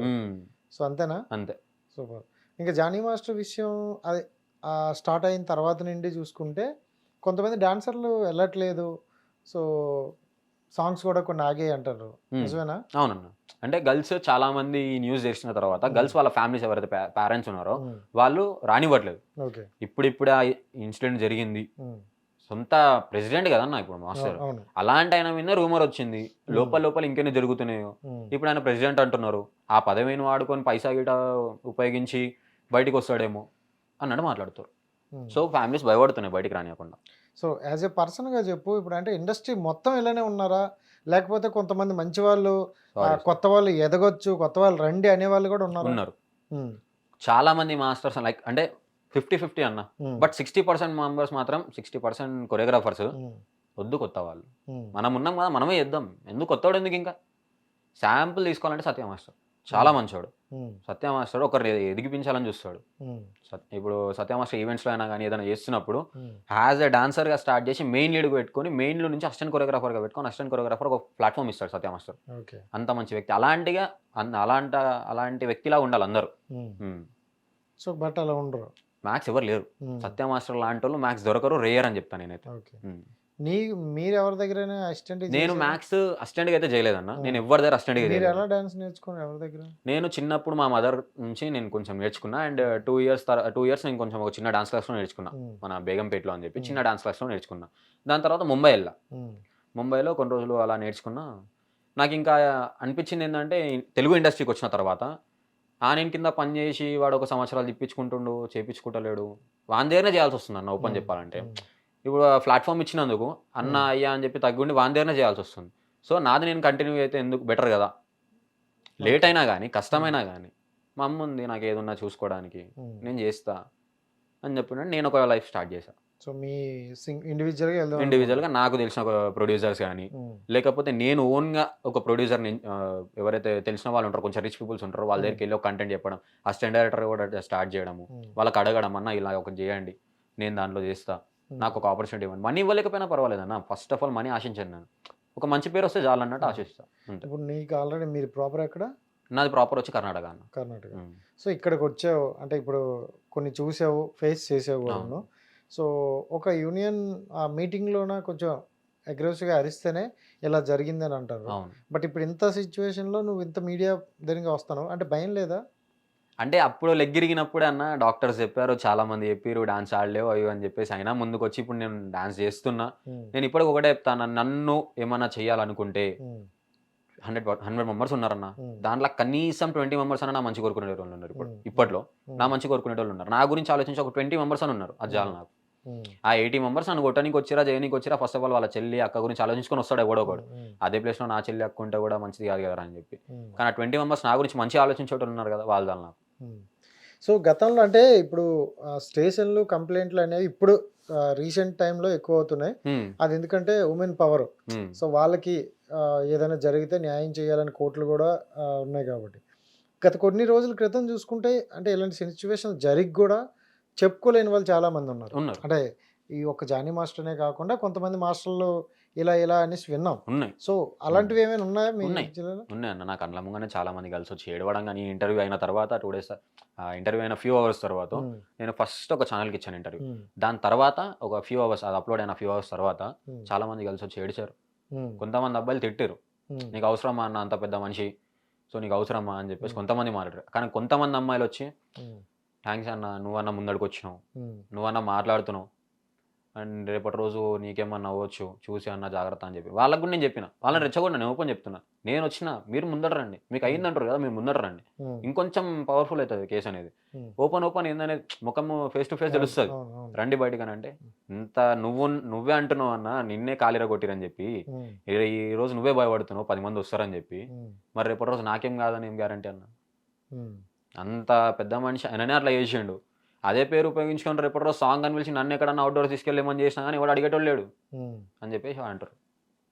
సో అంతేనా? అంతే. సూపర్. ఇంకా జానీ మాస్టర్ విషయం అదే స్టార్ట్ అయిన తర్వాత నుండి చూసుకుంటే కొంతమంది డాన్సర్లు వెళ్ళట్లేదు, సో సాంగ్స్ కూడా కొన్ని ఆగాయి అంటారు, నిజమేనా? అవునన్న. అంటే గర్ల్స్ చాలా మంది ఈ న్యూస్ చేసిన తర్వాత గర్ల్స్ వాళ్ళ ఫ్యామిలీస్ ఎవరైతే పేరెంట్స్ ఉన్నారో వాళ్ళు రానివ్వట్లేదు. ఇప్పుడు ఆ ఇన్సిడెంట్ జరిగింది, సొంత ప్రెసిడెంట్ కదన్నా ఇప్పుడు మాస్టర్, అలాంటి ఆయన మీద రూమర్ వచ్చింది, లోపల ఇంకెన్ని జరుగుతున్నాయో. ఇప్పుడు ఆయన ప్రెసిడెంట్ అంటున్నారు, ఆ పదవిని వాడుకొని పైసా గిట ఉపయోగించి బయటికి వస్తాడేమో అన్నట్టు మాట్లాడుతారు. సో ఫ్యామిలీస్ భయపడుతున్నాయి బయటికి రానివ్వకుండా. సో యాజ్ ఏ పర్సన్గా చెప్పు, ఇప్పుడు అంటే ఇండస్ట్రీ మొత్తం ఇలానే ఉన్నారా, లేకపోతే కొంతమంది మంచి వాళ్ళు, కొత్త వాళ్ళు ఎదగొచ్చు, కొత్త వాళ్ళు రండి అనే వాళ్ళు కూడా ఉన్నారు? చాలా మంది మాస్టర్స్ లైక్ అంటే 50-50 అన్న, బట్ 60% మెంబర్స్ మాత్రం 60% కొరియోగ్రాఫర్స్ వద్దు కొత్త వాళ్ళు, మనం ఉన్నాం కదా మనమే చేద్దాం, ఎందుకు కొత్తవాడు ఎందుకు? ఇంకా శాంపుల్ తీసుకోవాలంటే సత్య మాస్టర్ చాలా మంచోడు. సత్య మాస్టర్ ఒకరు ఎదిగిపించాలని చూస్తాడు. ఇప్పుడు సత్య మాస్టర్ ఈవెంట్స్లో అయినా కానీ ఏదైనా చేస్తున్నప్పుడు యాజ్ ఎ డాన్సర్గా స్టార్ట్ చేసి మెయిన్ లీడ్ పెట్టుకొని మెయిన్ లీడ్ నుంచి అసిస్టెంట్ కొరియోగ్రాఫర్గా పెట్టుకొని అసిస్టెంట్ కొరియోగ్రాఫర్ ఒక ప్లాట్ఫామ్ ఇస్తాడు సత్య మాస్టర్. అంత మంచి వ్యక్తి, అలాంటి వ్యక్తిలా ఉండాలి అందరూ. సో బట్ అలా ఉండరు, మ్యాక్స్ ఎవరు లేరు. సత్య మాస్టర్ లాంటి వాళ్ళు మ్యాక్స్ దొరకరు, రేయర్ అని చెప్తాను నేనైతే. మీరు ఎవరి దగ్గర అసిస్టెంట్? నేను మ్యాక్స్ అసిస్టెంట్గా అయితే చేయలేదన్న, నేను ఎవరి దగ్గర అసిస్టెంట్గా చేయలేదు. ఎలా డాన్స్ నేర్చుకున్నాను ఎవరి దగ్గర? నేను చిన్నప్పుడు మా మదర్ నుంచి నేను కొంచెం నేర్చుకున్నా, అండ్ 2 ఇయర్స్ నేను కొంచెం ఒక చిన్న డాన్స్ క్లాస్లో నేర్చుకున్నా, మన బేగంపేటలో అని చెప్పి చిన్న డాన్స్ క్లాస్లో నేర్చుకున్నా. దాని తర్వాత ముంబై వెళ్ళా, ముంబైలో కొన్ని రోజులు అలా నేర్చుకున్నా. నాకు ఇంకా అనిపించింది ఏంటంటే తెలుగు ఇండస్ట్రీకి వచ్చిన తర్వాత నేను కింద పని చేసి వాడు 1 సంవత్సరాలు తిప్పించుకుంటుండు, చేయించుకుంటలేడు, వాని దగ్గరనే చేయాల్సి వస్తుంది అన్న ఓపెన్ చెప్పాలంటే. ఇప్పుడు ప్లాట్ఫామ్ ఇచ్చినందుకు అన్న అయ్యా అని చెప్పి తగ్గుండి వాని దగ్గరనే చేయాల్సి వస్తుంది. సో నాది నేను కంటిన్యూ అయితే ఎందుకు, బెటర్ కదా, లేట్ అయినా కానీ కష్టమైనా కానీ మా అమ్మ ఉంది నాకు ఏదున్నా చూసుకోవడానికి, నేను చేస్తా అని చెప్పిన నేను ఒక లైఫ్ స్టార్ట్ చేశాను. సో మీ ఇండివిజువల్గా వెళ్దాం ఇండివిజువల్గా నాకు తెలిసిన ఒక ప్రొడ్యూసర్స్ కానీ లేకపోతే నేను ఓన్గా ఒక ప్రొడ్యూసర్ని ఎవరైతే తెలిసిన వాళ్ళు ఉంటారో కొంచెం రిచ్ పీపుల్స్ ఉంటారో వాళ్ళ దగ్గరికి వెళ్ళి ఒక కంటెంట్ చెప్పడం, అసిస్టెంట్ డైరెక్టర్ కూడా స్టార్ట్ చేయడము, వాళ్ళకి అడగడం అన్న ఇలా ఒకటి చేయండి నేను దాంట్లో చేస్తా, నాకు ఒక ఆపర్చునిటీ ఇవ్వండి. మనీ ఇవ్వలేకపోయినా పర్వాలేదన్న, ఫస్ట్ ఆఫ్ ఆల్ మనీ ఆశించాను నేను, ఒక మంచి పేరు వస్తే చాలు అన్నట్టు ఆశిస్తా. ఇప్పుడు నీకు ఆల్రెడీ మీరు ప్రాపర్ ఎక్కడ? నాది ప్రాపర్ వచ్చి కర్ణాటక అన్న. కర్ణాటక. సో ఇక్కడికి వచ్చావు అంటే ఇప్పుడు కొన్ని చూసావు, ఫేస్ చేసావు కూడా. సో ఒక యూనియన్ ఆ మీటింగ్లోన కొంచెం అగ్రెసివ్గా అరిస్తేనే ఇలా జరిగిందని అంటారు. బట్ ఇప్పుడు ఇంత సిచ్యువేషన్లో నువ్వు ఇంత మీడియా దగ్గరికి వస్తాను అంటే భయం లేదా? అంటే అప్పుడు లెగ్గిరిగినప్పుడే అన్న డాక్టర్స్ చెప్పారు, చాలా మంది చెప్పారు డాన్స్ ఆడలేవు అవి అని చెప్పేసి, అయినా ముందుకు వచ్చి ఇప్పుడు నేను డాన్స్ చేస్తున్నా. నేను ఇప్పటికి ఒకటే చెప్తాను, నన్ను ఏమన్నా చేయాలనుకుంటే 100 మెంబర్స్ ఉన్నారన్న, దాంట్లో కనీసం 20 మెంబర్స్ అన్న నా మంచి కోరుకునే వాళ్ళు ఉన్నారు. ఇప్పట్లో నా మంచి కోరుకునే వాళ్ళు ఉన్నారు, నా గురించి ఆలోచించి ఒక 20 మెంబర్స్ అని ఉన్నారు. అది చాలు నాకు. ఆ 80 మెంబర్స్ నన్ను కొట్టడానికి వచ్చిరా, చేయడానికి వచ్చిరా, ఫస్ట్ ఆఫ్ ఆల్ వాళ్ళ చెల్లి అక్క గురించి ఆలోచించుకొని వస్తాడు ఎవడో ఒకడు. అదే ప్లేస్లో నా చెల్లి అక్క ఉంటే కూడా మంచిది కాదు కదా అని చెప్పి, కానీ ఆ 20 మెంబర్స్ నా గురించి మంచి ఆలోచించేవాళ్ళు ఉన్నారు కదా, వాళ్ళ నాకు. సో గతంలో అంటే ఇప్పుడు స్టేషన్లు కంప్లైంట్లు అనేవి ఇప్పుడు రీసెంట్ టైంలో ఎక్కువ అవుతున్నాయి. అది ఎందుకంటే ఉమెన్ పవర్, సో వాళ్ళకి ఏదైనా జరిగితే న్యాయం చేయాలని కోర్టులు కూడా ఉన్నాయి కాబట్టి. గత కొన్ని రోజుల క్రితం చూసుకుంటే అంటే ఇలాంటి సిచ్యువేషన్ జరిగి కూడా చెప్పుకోలేని వాళ్ళు చాలా మంది ఉన్నారు. అంటే ఈ ఒక్క జానీ మాస్టర్నే కాకుండా కొంతమంది మాస్టర్లు ఇలా ఇలా అనేసి విన్నాం. ఉన్నాయి. సో అలాంటివి ఏమైనా ఉన్నాయా మీ జిల్లాలో? ఉన్నాయి అన్న, నాకు కళ్ళ చాలా మంది కలిసి వచ్చి ఏడవడం. కానీ ఇంటర్వ్యూ అయిన తర్వాత 2 days ఇంటర్వ్యూ అయిన ఫ్యూ అవర్స్ తర్వాత నేను ఫస్ట్ ఒక ఛానల్కి ఇచ్చాను ఇంటర్వ్యూ. దాని తర్వాత ఒక ఫ్యూ అవర్స్, అది అప్లోడ్ అయిన ఫ్యూ అవర్స్ తర్వాత చాలా మంది కలిసి వచ్చి ఏడిచారు. కొంతమంది అబ్బాయిలు తిట్టారు, నీకు అవసరమా అన్న అంత పెద్ద మనిషి, సో నీకు అవసరమా అని చెప్పేసి కొంతమంది మాట్లాడారు. కానీ కొంతమంది అమ్మాయిలు వచ్చి థ్యాంక్స్ అన్న, నువ్వన్నా ముందడికి వచ్చినావు, నువ్వన్నా మాట్లాడుతున్నావు, అండ్ రేపటి రోజు నీకేమన్నా అవ్వచ్చు, చూసి అన్న జాగ్రత్త అని చెప్పి వాళ్ళకు కూడా నేను చెప్పిన. వాళ్ళని రెచ్చగొండి, నేను ఓపెన్ చెప్తున్నా, నేను వచ్చినా మీరు ముందర రండి, మీకు అయిందంటారు కదా మీరు ముందర రండి, ఇంకొంచెం పవర్ఫుల్ అవుతుంది కేసు అనేది. ఓపెన్ ఏందనేది ముఖం ఫేస్ టు ఫేస్ తెలుస్తుంది, రండి బయటకు అని. అంటే ఇంత నువ్వే అంటున్నావు అన్న, నిన్నే కాలిర కొట్టిరని చెప్పి ఈ రోజు నువ్వే భయపడుతున్నావు 10 మంది వస్తారని చెప్పి, మరి రేపటి రోజు నాకేం కాదని ఏం గ్యారంటీ అన్న? అంత పెద్ద మనిషి ఆయననే అట్లా చేసిండు. అదే పేరు ఉపయోగించుకొని రేపటి రోజు సాంగ్ అని పిలిచి నన్ను ఎక్కడన్నా అవుట్డోర్ తీసుకెళ్ళేమని చేసినా కానీ వాడు అడిగేటోళ్ళు లేడు అని చెప్పేసి అంటారు.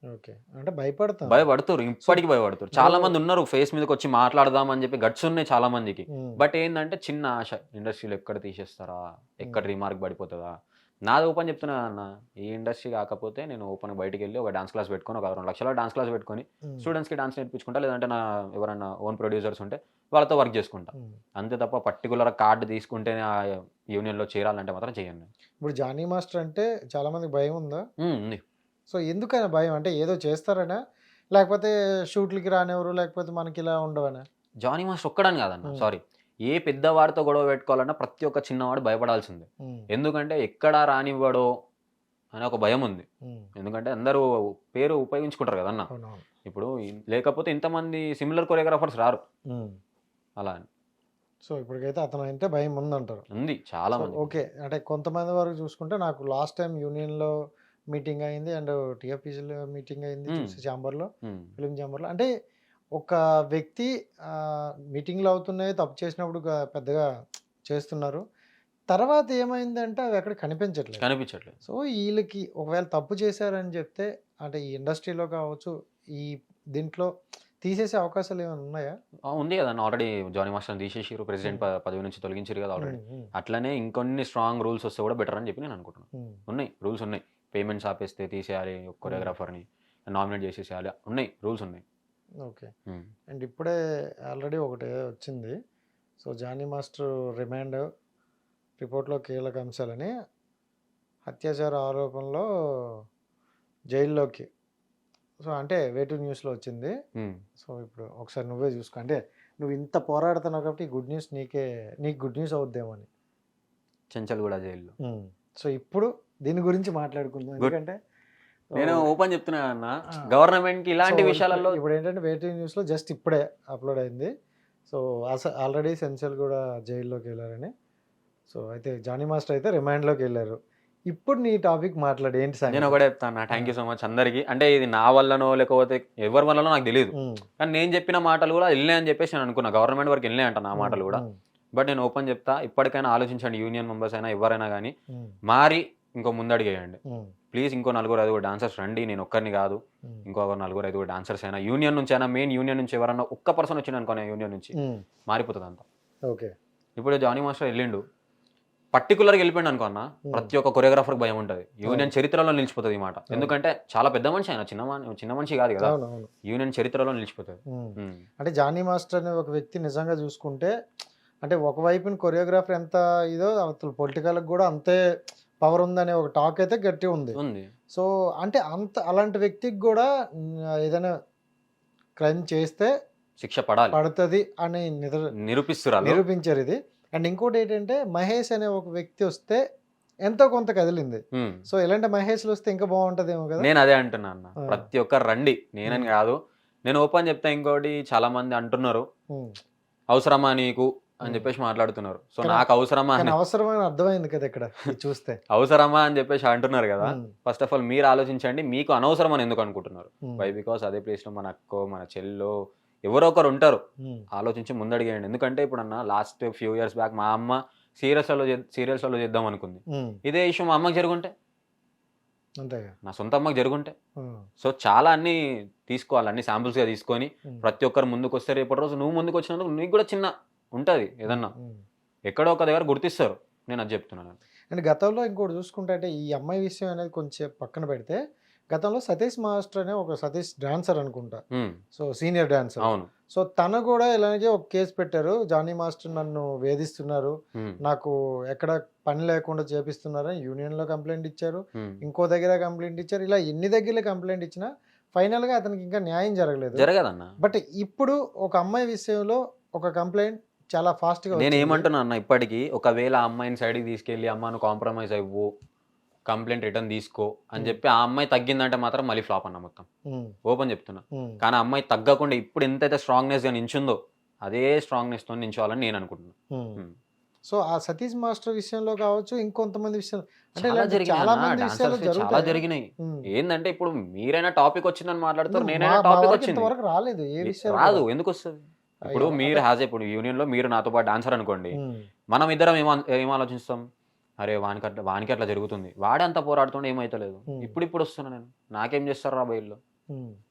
అంటే భయపడుతారు, ఇప్పటికి భయపడుతారు. చాలా మంది ఉన్నారు ఫేస్ మీదకి వచ్చి మాట్లాడదాం అని చెప్పి గట్స్ ఉన్నాయి చాలా మందికి. బట్ ఏంటంటే చిన్న ఆశ, ఇండస్ట్రీలో ఎక్కడ తీసేస్తారా, ఎక్కడ రిమార్క్ పడిపోతుందా. నాది ఓపెన్ చెప్తున్నా అన్న, ఈ ఇండస్ట్రీ కాకపోతే నేను ఓపెన్ బయటికి వెళ్ళి ఒక డాన్స్ క్లాస్ పెట్టుకొని, ఒక 2 లక్షల డాన్స్ క్లాస్ పెట్టుకొని స్టూడెంట్స్కి డాన్స్ నేర్పించుకుంటా, లేదంటే నా ఎవరైనా ఓన్ ప్రొడ్యూసర్స్ ఉంటే వాళ్ళతో వర్క్ చేసుకుంటా, అంతే తప్ప పర్టికులర్ కార్డు తీసుకుంటేనే ఆ యూనియన్లో చేరాలంటే మాత్రం చేయండి. ఇప్పుడు జానీ మాస్టర్ అంటే చాలా మందికి భయం ఉందా? ఉంది. సో ఎందుకైనా భయం అంటే ఏదో చేస్తారనా, లేకపోతే షూట్లకి రానివ్వరు, లేకపోతే మనకి ఇలా ఉండవనా? జానీ మాస్టర్ ఒక్కడని కాదన్న, సారీ, ఏ పెద్దవాడితో గొడవ పెట్టుకోవాలన్నా ప్రతి ఒక్క చిన్నవాడు భయపడాల్సిందే. ఎందుకంటే ఎక్కడ రానివ్వడో అనే ఒక భయం ఉంది. ఎందుకంటే అందరూ పేరు ఉపయోగించుకుంటారు కదన్న. ఇప్పుడు లేకపోతే ఇంతమంది సిమిలర్ కొరియోగ్రాఫర్స్ రారు అలా అని. సో ఇప్పటికైతే అతను అంటే భయం ఉందంటారు. ఉంది చాలా మంది. ఓకే, అంటే కొంతమంది వరకు చూసుకుంటే నాకు లాస్ట్ టైం యూనియన్లో మీటింగ్ అయింది అండ్ టీఎఫ్పీసీలో మీటింగ్ అయింది ఛాంబర్లో, ఫిలిం ఛాంబర్లో. అంటే ఒక వ్యక్తి మీటింగ్లు అవుతున్నాయి, తప్పు చేసినప్పుడు పెద్దగా చేస్తున్నారు, తర్వాత ఏమైందంటే అవి ఎక్కడ కనిపించట్లేదు. సో వీళ్ళకి ఒకవేళ తప్పు చేశారని చెప్తే అంటే ఈ ఇండస్ట్రీలో కావచ్చు, ఈ దీంట్లో తీసేసే అవకాశాలు ఏమైనా ఉన్నాయా? ఉంది కదా, ఆల్రెడీ జానీ మాస్టర్ని తీసేసారు, ప్రెసిడెంట్ పదవి నుంచి తొలగించారు కదా ఆల్రెడీ. అట్లనే ఇంకొన్ని స్ట్రాంగ్ రూల్స్ వస్తే కూడా బెటర్ అని చెప్పి నేను అనుకుంటున్నాను. ఉన్నాయి రూల్స్ ఉన్నాయి, పేమెంట్స్ ఆపేస్తే తీసేయాలి, కొరియోగ్రాఫర్ని నామినేట్ చేసేసేయాలి, ఉన్నాయి రూల్స్ ఉన్నాయి. ఓకే, అండ్ ఇప్పుడే ఆల్రెడీ ఒకటి వచ్చింది. సో జానీ మాస్టర్ రిమాండ్ రిపోర్ట్లో కీలక అంశాలని, అత్యాచార ఆరోపణలో జైల్లోకి. సో అంటే వేటు న్యూస్లో వచ్చింది. సో ఇప్పుడు ఒకసారి నువ్వే చూసుకో, అంటే నువ్వు ఇంత పోరాడుతున్నావు కాబట్టి గుడ్ న్యూస్ నీకు గుడ్ న్యూస్ అవుద్దేమో అని. చెంచల్ కూడా జైల్లో. సో ఇప్పుడు దీని గురించి మాట్లాడుకుందాం, ఎందుకంటే నేను ఓపెన్ చెప్తున్నా అన్న, గవర్నమెంట్కి ఇలాంటి విషయాలలో ఇప్పుడు ఏంటంటే వేటు న్యూస్లో జస్ట్ ఇప్పుడే అప్లోడ్ అయింది. సో ఆల్రెడీ సెన్సల్ కూడా జైల్లోకి వెళ్ళారని. సో అయితే జానీ మాస్టర్ అయితే రిమాండ్లోకి వెళ్ళారు. ఇప్పుడు నీ టాపిక్ మాట్లాడి ఏంటి సార్? నేను ఒకటే చెప్తాను, థ్యాంక్ యూ సో మచ్ అందరికీ. అంటే ఇది నా వల్లనో లేకపోతే ఎవరి వల్లనో నాకు తెలియదు, కానీ నేను చెప్పిన మాటలు కూడా వెళ్ళినాయి అని చెప్పేసి నేను అనుకున్నా, గవర్నమెంట్ వరకు వెళ్ళినాయి అంట నా మాటలు కూడా. బట్ నేను ఓపెన్ చెప్తా, ఇప్పటికైనా ఆలోచించండి, యూనియన్ మెంబర్స్ అయినా ఎవరైనా కానీ మారి ఇంకో ముందడిగేయండి, ప్లీజ్ ఇంకో 4-5 డాన్సర్స్ రండి, నేను ఒక్కరిని కాదు, ఇంకో 4-5 డాన్సర్స్ అయినా యూనియన్ నుంచి అయినా, మెయిన్ యూనియన్ నుంచి ఎవరన్నా ఒక్క పర్సన్ వచ్చిండు అనుకో యూనియన్ నుంచి, మారిపోతుంది అంతా. ఓకే, ఇప్పుడు జానీ మాస్టర్ వెళ్ళిండు, పర్టికులర్గా వెళ్ళిపోయిండు అనుకో అన్న, ప్రతి ఒక్క కొరియోగ్రాఫర్కి భయం ఉంటుంది, యూనియన్ చరిత్రలో నిలిచిపోతుంది ఈ మాట. ఎందుకంటే చాలా పెద్ద మనిషి ఆయన, చిన్న మనిషి కాదు కదా, యూనియన్ చరిత్రలో నిలిచిపోతుంది. అంటే జానీ మాస్టర్ అనే ఒక వ్యక్తి నిజంగా చూసుకుంటే, అంటే ఒకవైపున కొరియోగ్రాఫర్ ఎంత ఇదో అసలు పొలిటికల్ కూడా అంతే పవర్ ఉందనే ఒక టాక్ అయితే గట్టి ఉంది. సో అంటే అలాంటి వ్యక్తికి కూడా ఏదైనా క్రైమ్ చేస్తే శిక్ష పడుతుంది అని నిరూపించారు ఇది. అండ్ ఇంకోటి ఏంటంటే మహేష్ అనే ఒక వ్యక్తి వస్తే ఎంతో కొంత కదిలింది. సో ఇలాంటి మహేష్లు వస్తే ఇంకా బాగుంటదేమో కదా. నేను అదే అంటున్నా అన్న, ప్రతి ఒక్కరు రండి, నేనని కాదు, నేను ఓపెన్ చెప్తా. ఇంకోటి చాలా మంది అంటున్నారు అవసరమా నీకు అని చెప్పేసి మాట్లాడుతున్నారు. సో నాకు అవసరమని అర్థమైంది కదా ఇక్కడ చూస్తే, అవసరమా అని చెప్పేసి అంటున్నారు కదా. ఫస్ట్ ఆఫ్ ఆల్ మీరు ఆలోచించండి, మీకు అనవసరం అని ఎందుకు అనుకుంటున్నారు. వై బికాస్ అదే ప్లేస్ లో మన అక్కో మన చెల్లో ఎవరో ఒకరు ఉంటారు, ఆలోచించి ముందడిగేయండి. ఎందుకంటే ఇప్పుడు అన్న లాస్ట్ ఫ్యూ ఇయర్స్ బ్యాక్ మా అమ్మ సీరియల్స్లలో చేద్దాం అనుకుంది, ఇదే ఇష్యూ మా అమ్మకి జరుగుంటే, నా సొంత అమ్మకి జరుగుంటే. సో చాలా అన్ని తీసుకోవాలి, అన్ని శాంపుల్స్ గా తీసుకొని ప్రతి ఒక్కరు ముందుకు వస్తే రేపటి రోజు నువ్వు ముందుకు వచ్చినందుకు నీకు కూడా చిన్న ఉంటది, ఏదన్నా ఎక్కడో ఒక దగ్గర గుర్తిస్తారు. నేను అది చెప్తున్నాను. అండ్ గతంలో ఇంకోటి చూసుకుంటే, అంటే ఈ అమ్మాయి విషయం అనేది కొంచెం పక్కన పెడితే, గతంలో సతీష్ మాస్టర్ అనే ఒక సతీష్ డాన్సర్ అనుకుంటా, సో సీనియర్ డాన్సర్. అవును. సో తను కూడా ఇలాగే ఒక కేసు పెట్టారు, జానీ మాస్టర్ నన్ను వేధిస్తున్నారు, నాకు ఎక్కడ పని లేకుండా చేపిస్తున్నారు అని యూనియన్ లో కంప్లైంట్ ఇచ్చారు, ఇంకో దగ్గర కంప్లైంట్ ఇచ్చారు. ఇలా ఎన్ని దగ్గర కంప్లైంట్ ఇచ్చినా ఫైనల్ గా అతనికి ఇంకా న్యాయం జరగలేదన్న. బట్ ఇప్పుడు ఒక అమ్మాయి విషయంలో ఒక కంప్లైంట్ చాలా ఫాస్ట్ గా. నేను ఏమంటున్నా అన్న, ఇప్పటికీ ఒకవేళ ఆ అమ్మాయిని సైడ్కి తీసుకెళ్లి అమ్మను కాంప్రమైజ్ అవ్వు, కంప్లైంట్ రిటర్న్ తీసుకో అని చెప్పి ఆ అమ్మాయి తగ్గిందంటే మాత్రం మళ్ళీ ఫ్లాప్ అన్న మొత్తం, ఓపెన్ చెప్తున్నా. కానీ ఆ అమ్మాయి తగ్గకుండా ఇప్పుడు ఎంతైతే స్ట్రాంగ్నెస్ గా నించుందో అదే స్ట్రాంగ్నెస్ తో నించోవాలని నేను అనుకుంటున్నాను. సో ఆ సతీష్ మాస్టర్ విషయంలో కావచ్చు, ఇంకొంతమంది విషయం చాలా జరిగినాయి. ఏంటంటే ఇప్పుడు మీరైనా టాపిక్ వచ్చిందని మాట్లాడుతారు, నేనైనా టాపిక్ వచ్చింది రాలేదు, రాదు, ఎందుకు వస్తుంది? ఇప్పుడు మీరు ఇప్పుడు యూనియన్ లో మీరు నాతో పాటు డాన్సర్ అనుకోండి, మనం ఇద్దరం ఏం ఆలోచిస్తాం, అరే వానికి అట్లా జరుగుతుంది, వాడే అంతా పోరాడుతుండే ఏమైతలేదు, ఇప్పుడు వస్తున్నా నేను, నాకేం చేస్తారు రా బయల్లో,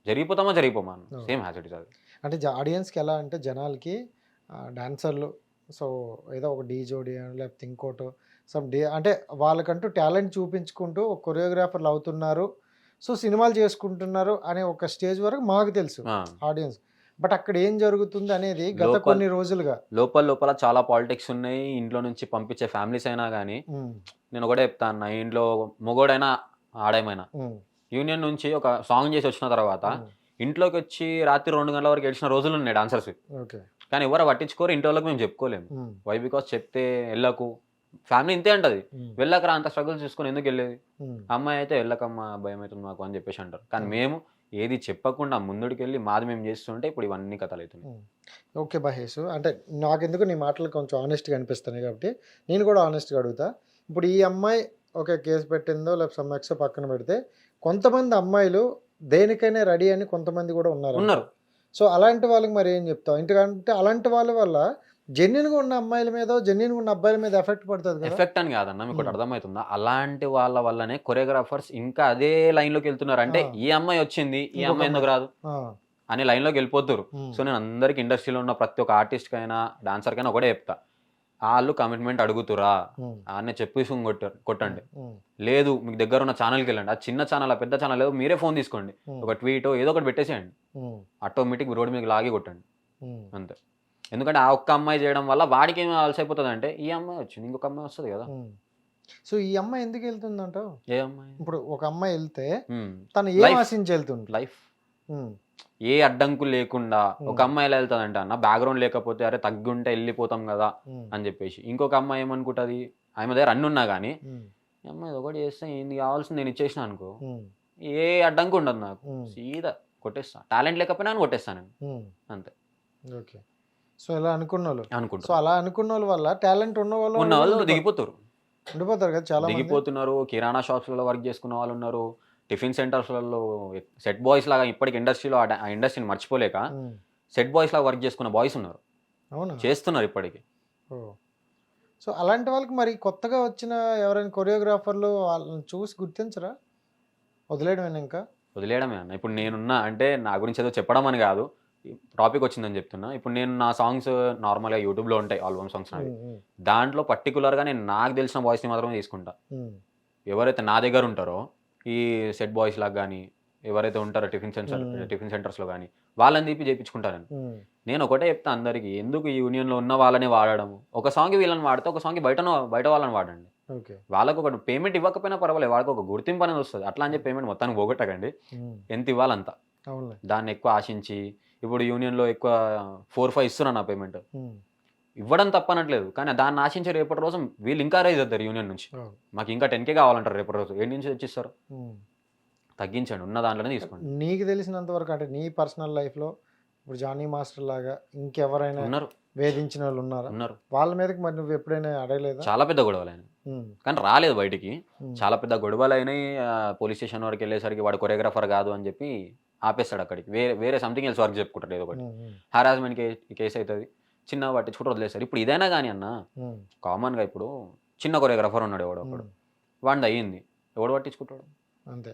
జరిగిపోమా సేమ్ హ్యాస్ ఇట్ ఇస్. అది అంటే ఆడియన్స్కి ఎలా అంటే, జనాలకి డాన్సర్లు సో ఏదో ఒక డీ జోడి లేకపోతే ఇంకోటో అంటే వాళ్ళకంటూ టాలెంట్ చూపించుకుంటూ ఒక కొరియోగ్రాఫర్లు అవుతున్నారు, సో సినిమాలు చేసుకుంటున్నారు అనే ఒక స్టేజ్ వరకు మాకు తెలుసు ఆడియన్స్. బట్ అక్కడ ఏం జరుగుతుంది అనేది గత కొన్ని రోజులుగా లోపల చాలా పాలిటిక్స్ ఉన్నాయి. ఇంట్లో నుంచి పంపించే ఫ్యామిలీస్ అయినా కానీ, నేను ఒకటే చెప్తా అన్న, ఇంట్లో మొగోడైనా ఆడేమైనా యూనియన్ నుంచి ఒక సాంగ్ చేసి వచ్చిన తర్వాత ఇంట్లోకి వచ్చి రాత్రి 2 గంటల వరకు ఏడ్చిన రోజులు ఉన్నాయి డాన్సర్స్. కానీ ఎవరు పట్టించుకోరు, ఇంటి వాళ్ళకి మేము చెప్పుకోలేము. వై బికాస్ చెప్తే వెళ్ళకు, ఫ్యామిలీ ఇంతే అంటది, వెళ్ళకరా అంత స్ట్రగుల్ చూసుకొని ఎందుకు వెళ్ళేది, అమ్మాయి అయితే వెళ్ళకమ్మా భయం అవుతుంది మాకు అని చెప్పేసి అంటారు. కానీ మేము ఏది చెప్పకుండా ముందుడికి వెళ్ళి మాది మేము చేస్తుంటే ఇప్పుడు ఇవన్నీ కథలు అవుతున్నాయి. ఓకే మహేష్, అంటే నాకెందుకు నీ మాటలు కొంచెం ఆనెస్ట్గా అనిపిస్తున్నాయి కాబట్టి నేను కూడా ఆనెస్ట్గా అడుగుతా. ఇప్పుడు ఈ అమ్మాయి ఒక కేసు పెట్టిందో లేకపోతే సమ్మెక్స్ పక్కన పెడితే, కొంతమంది అమ్మాయిలు దేనికైనా రెడీ అని కొంతమంది కూడా ఉన్నారు. సో అలాంటి వాళ్ళకి మరి ఏం చెప్తావు? ఎందుకంటే అలాంటి వాళ్ళ వల్ల జెన్యున్ గా ఉన్న అమ్మాయిల మీద, జెన్యున్ గా ఉన్న అబ్బాయిల మీద ఎఫెక్ట్ పడుతుంది. ఎఫెక్ట్ అని కాదన్న, మీకు అర్థమవుతుందా? అలాంటి వాళ్ళ వల్లనే కొరియోగ్రాఫర్స్ ఇంకా అదే లైన్ లోకి వెళ్తున్నారు. అంటే ఈ అమ్మాయి వచ్చింది, ఈ అమ్మాయి ఎందుకు రాదు అనే లైన్ లోకి వెళ్ళిపోతారు. సో నేను అందరికి ఇండస్ట్రీలో ఉన్న ప్రతి ఒక్క ఆర్టిస్ట్ కైనా డాన్సర్ కైనా ఒకటే చెప్తా, వాళ్ళు కమిట్మెంట్ అడుగుతురా అని చెప్పేసి కొట్టండి. లేదు మీకు దగ్గర ఉన్న ఛానల్కి వెళ్ళండి, ఆ చిన్న ఛానల్ పెద్ద ఛానల్ లేదు, మీరే ఫోన్ తీసుకోండి, ఒక ట్వీటో ఏదో ఒకటి పెట్టేసేయండి, ఆటోమేటిక్ రోడ్ మీకు లాగి కొట్టండి అంతే. ఎందుకంటే ఆ ఒక్క అమ్మాయి చేయడం వల్ల వాడికి ఏమి అలసి అయిపోతుంది అంటే, ఈ అమ్మాయి వచ్చింది ఇంకొక అమ్మాయి వస్తుంది కదా. సో ఈ అమ్మాయి ఎందుకు వెళ్తుందంట? ఏ అమ్మాయి? ఇప్పుడు ఒక అమ్మాయి వెళ్తే తను ఏం ఆశించి వెళ్తుంది? లైఫ్, ఏ అడ్డంకు లేకుండా. ఒక అమ్మాయి ఎలా వెళ్తుందంట అన్న, బ్యాక్గ్రౌండ్ లేకపోతే అరే తగ్గుంటే వెళ్ళిపోతాం కదా అని చెప్పేసి. ఇంకొక అమ్మాయి ఏమనుకుంటుంది, ఆమె దగ్గర అన్ని ఉన్నా కానీ అమ్మాయి ఒకటి చేస్తే ఏంది కావాల్సింది నేను ఇచ్చేసిన అనుకో, ఏ అడ్డంకు ఉండదు నాకు, సీదా కొట్టేస్తా, టాలెంట్ లేకపోయినా అని కొట్టేస్తాను నేను అంతే. ఓకే, సో ఇలా అనుకుంటున్నారు. సో అలా అనుకున్న వాళ్ళ వల్ల టాలెంట్ ఉన్న వాళ్ళు దిగిపోతారు కదా, చాలా దిగిపోతున్నారు. కిరాణా షాప్స్లలో వర్క్ చేసుకున్న వాళ్ళు ఉన్నారు, టిఫిన్ సెంటర్స్లలో సెట్ బాయ్స్ లాగా ఇప్పటికి ఇండస్ట్రీలో ఆ ఇండస్ట్రీని మర్చిపోలేక సెట్ బాయ్స్ లాగా వర్క్ చేసుకున్న బాయ్స్ ఉన్నారు, చేస్తున్నారు ఇప్పటికి. సో అలాంటి వాళ్ళకి మరి కొత్తగా వచ్చిన ఎవరైనా కొరియోగ్రాఫర్లు వాళ్ళని చూసి గుర్తించరా? వదిలేయడమేనా ఇంకా? వదిలేయడమే అన్న. ఇప్పుడు నేనున్నా అంటే నా గురించి ఏదో చెప్పడం అని కాదు, టాపిక్ వచ్చిందని చెప్తున్నా. ఇప్పుడు నేను నా సాంగ్స్ నార్మల్గా యూట్యూబ్లో ఉంటాయి, ఆల్బమ్ సాంగ్స్ నావి. దాంట్లో పర్టికులర్గా నేను నాకు తెలిసిన వాయిస్ని మాత్రమే తీసుకుంటా. ఎవరైతే నా దగ్గర ఉంటారో ఈ సెట్ బాయ్స్ లాగా కానీ ఎవరైతే ఉంటారో టిఫిన్ సెంటర్స్లో కానీ వాళ్ళని తీపి చేయించుకుంటాను. నేను ఒకటే చెప్తా అందరికీ, ఎందుకు ఈ యూనియన్లో ఉన్న వాళ్ళని వాడడము? ఒక సాంగ్ వీళ్ళని వాడితే ఒక సాంగ్ బయట వాళ్ళని వాడండి. వాళ్ళకు ఒక పేమెంట్ ఇవ్వకపోయినా పర్వాలేదు, వాళ్ళకి ఒక గుర్తింపు అనేది వస్తుంది. అట్లా అని చెప్పి పేమెంట్ మొత్తానికి పోగొట్టకండి, ఎంత ఇవ్వాలంత. దాన్ని ఎక్కువ ఆశించి ఇప్పుడు యూనియన్లో ఎక్కువ 4-5 ఇస్తున్నా నా పేమెంట్ ఇవ్వడం తప్పనట్లేదు, కానీ దాన్ని ఆశించే రేపటి రోజు వీళ్ళు ఇంకా రైజ్ అవుతారు యూనియన్ నుంచి. మాకు ఇంకా 10K కావాలంటారు రేపటి రోజు, ఏడు నుంచి తెచ్చిస్తారు. తగ్గించండి, ఉన్న దాంట్లోనే తీసుకోండి. నీకు తెలిసినంత వరకు అంటే నీ పర్సనల్ లైఫ్లో ఇప్పుడు జానీ మాస్టర్ లాగా ఇంకెవరైనా ఉన్నారు, వేధించిన వాళ్ళు ఉన్నారు? వాళ్ళ మీదకి మరి నువ్వు ఎప్పుడైనా అడగలేదా? చాలా పెద్ద గొడవలు అయినాయి, కానీ రాలేదు బయటికి. చాలా పెద్ద గొడవలు అయినాయి. పోలీస్ స్టేషన్ వరకు వెళ్ళేసరికి వాడు కొరియోగ్రాఫర్ కాదు అని చెప్పి ఆపేస్తాడు. అక్కడికి వేరే సంథింగ్ ఎల్స్ వర్క్ చెప్పుకుంటాడు, ఏదో ఒకటి హరాస్మెంట్ కేసు అవుతుంది, చిన్న పట్టించుకుంటూ వదిలేస్తారు. ఇప్పుడు ఇదైనా కానీ అన్న కామన్గా ఇప్పుడు చిన్న కొరియోగ్రాఫర్ ఉన్నాడు ఎవడో ఒకడు, వాడిది అయ్యింది, ఎవడు పట్టించుకుంటాడు? అంతే.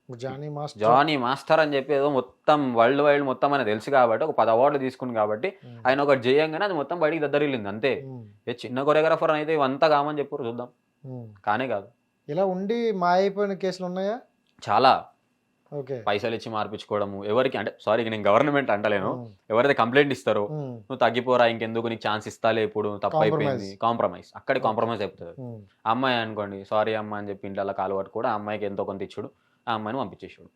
జానీ మాస్టర్ అని చెప్పి ఏదో మొత్తం వరల్డ్ వైడ్ మొత్తం అని తెలుసు కాబట్టి ఒక 10 అవార్డులు తీసుకుంది కాబట్టి ఆయన ఒకటి చేయంగానే అది మొత్తం బయటికి దద్దరిల్లింది అంతే. చిన్న కొరియోగ్రాఫర్ అయితే ఇవంతా కామని చెప్పారు, చూద్దాం. కానే కాదు, ఇలా ఉండి మా అయిపోయిన కేసులు ఉన్నాయా చాలా. పైసలు ఇచ్చి మార్పించుకోవడము ఎవరికి అంటే, సారీ నేను గవర్నమెంట్ అంటలేను, ఎవరైతే కంప్లైంట్ ఇస్తారో నువ్వు తగ్గిపోరా ఇంకెందుకు నీకు ఛాన్స్ ఇస్తాలే, ఇప్పుడు తప్పు అయిపోయింది, కాంప్రమైజ్, అక్కడికి కాంప్రమైజ్ అయిపోతుంది. అమ్మాయి అనుకోండి, సారీ అమ్మ అని చెప్పి ఇంట్లో కాలు పట్టు కూడా అమ్మాయికి ఎంతో కొంత ఇచ్చుడు, ఆ అమ్మాయిని పంపించేసాడు.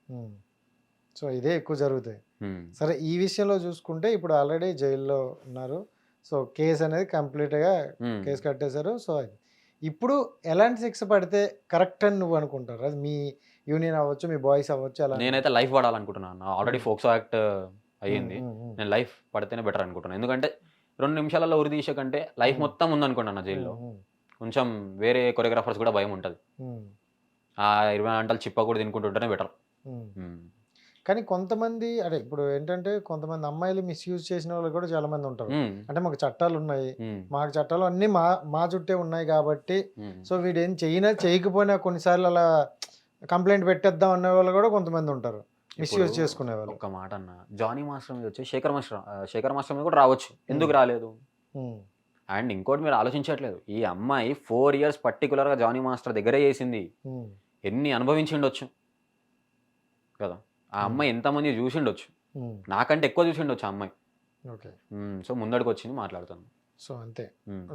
సో ఇదే ఎక్కువ జరుగుతాయి. సరే, ఈ విషయంలో చూసుకుంటే ఇప్పుడు ఆల్రెడీ జైల్లో ఉన్నారు, సో కేసు అనేది కంప్లీట్గా కేసు కట్టేశారు. సో ఇప్పుడు ఎలాంటి శిక్ష పడితే కరెక్ట్ అని నువ్వు అనుకుంటారు? అది మీ యూనియన్ అవ్వచ్చు, మీ బాయ్స్ అవ్వచ్చు, అలా. నేనైతే లైఫ్ పడాలనుకుంటున్నాను. ఆల్రెడీ ఫోక్సో యాక్ట్ అయ్యింది, నేను లైఫ్ పడితేనే బెటర్ అనుకుంటున్నాను. ఎందుకంటే 2 నిమిషాలలో ఉరి తీసే కంటే లైఫ్ మొత్తం ఉందనుకుంటున్నా జైల్లో, కొంచెం వేరే కొరియోగ్రాఫర్స్ కూడా భయం ఉంటుంది. ఆ 20 గంటలు చిప్ప కూడా తినుకుంటుంటేనే బెటర్. కానీ కొంతమంది అంటే ఇప్పుడు ఏంటంటే కొంతమంది అమ్మాయిలు మిస్యూజ్ చేసిన వాళ్ళు కూడా చాలా మంది ఉంటారు. అంటే మాకు చట్టాలు ఉన్నాయి, మాకు చట్టాలు అన్ని మా చుట్టే ఉన్నాయి కాబట్టి సో వీడేం చేయకపోయినా కొన్నిసార్లు అలా కంప్లైంట్ పెట్టేద్దాం అనే వాళ్ళు కూడా కొంతమంది ఉంటారు, మిస్యూజ్ చేసుకునే వాళ్ళు. ఒక మాట అన్న, జానీ మాస్టర్ మీద వచ్చి శేఖర్ మాస్టర్ మీద కూడా రావచ్చు, ఎందుకు రాలేదు? అండ్ ఇంకోటి మీరు ఆలోచించట్లేదు, ఈ అమ్మాయి 4 years పర్టికులర్గా జానీ మాస్టర్ దగ్గరే చేసింది, ఎన్ని అనుభవించిండొచ్చు కదా. ఆ అమ్మాయి ఎంతమంది చూసిండొచ్చు, నాకంటే ఎక్కువ చూసిండొచ్చు ఆ అమ్మాయి. సో ముందడికి వచ్చింది, మాట్లాడుతాను. సో అంతే.